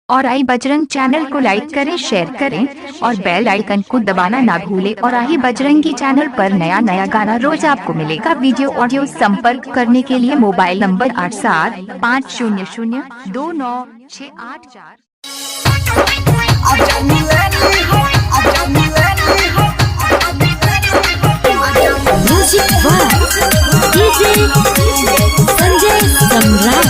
और आई बजरंग चैनल को लाइक करें, शेयर करें और बेल आइकन को दबाना ना भूलें। और आई बजरंगी चैनल पर नया नया गाना रोज आपको मिलेगा। वीडियो ऑडियो संपर्क करने के लिए mobile number 8750029684। Music by DJ Sanjay Samrat.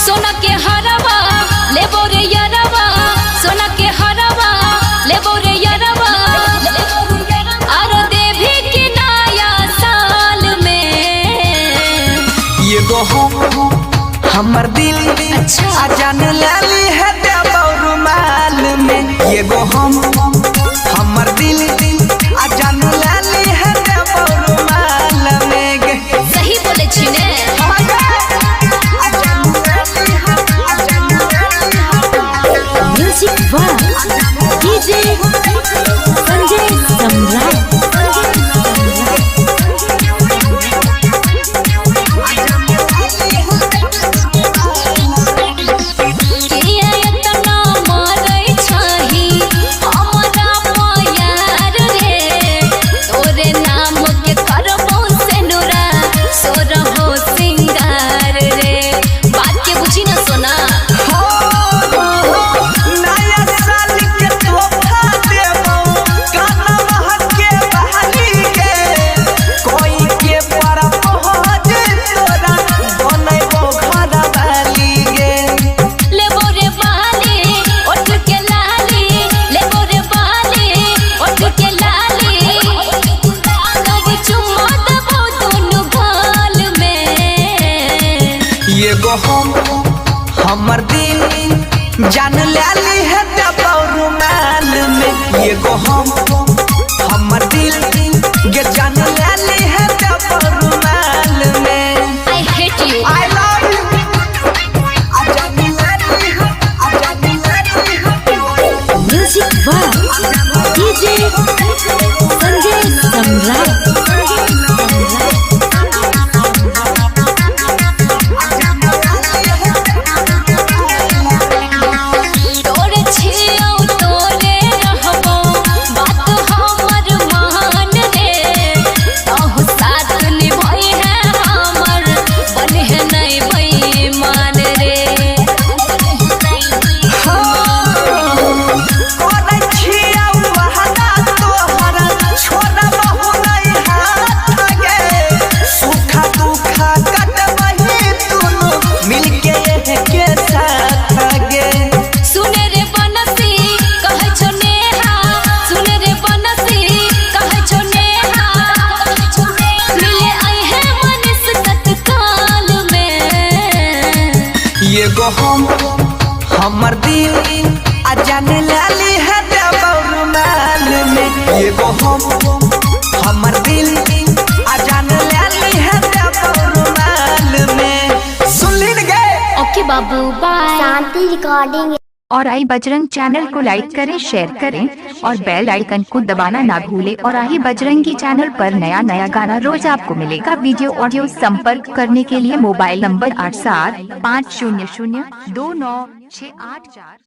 सोना के हरवा ले बोरे यरवा, सोना के हरवा ले बोरे यरवा, आरो देवी के नया साल में ये गो हमर दिल आ जान लाली है रुमाल में। ये गो हमर दिल आ जान लाली है रुमाल में। सही बोले छी ने। Music by DJ Sanjay Samrat. ये गो हमर दिल जान लाली है रुमाल में। ये गो हमर दिल ये जान लाली है रुमाल में। I hate you. I love you. Music by DJ Sanjay Samrat. ये गो हमर दिल आ जान लाली है रुमाल में। ये गो हमर दिल आ जान लाली है रुमाल में। सुन ली गए। ओके बाबू बाय। Shanti recording. और आई बजरंग चैनल को लाइक करें, शेयर करें और बेल आइकन को दबाना ना भूलें। और आई बजरंगी चैनल पर नया नया गाना रोज आपको मिलेगा। वीडियो ऑडियो संपर्क करने के लिए मोबाइल नंबर 8750029684।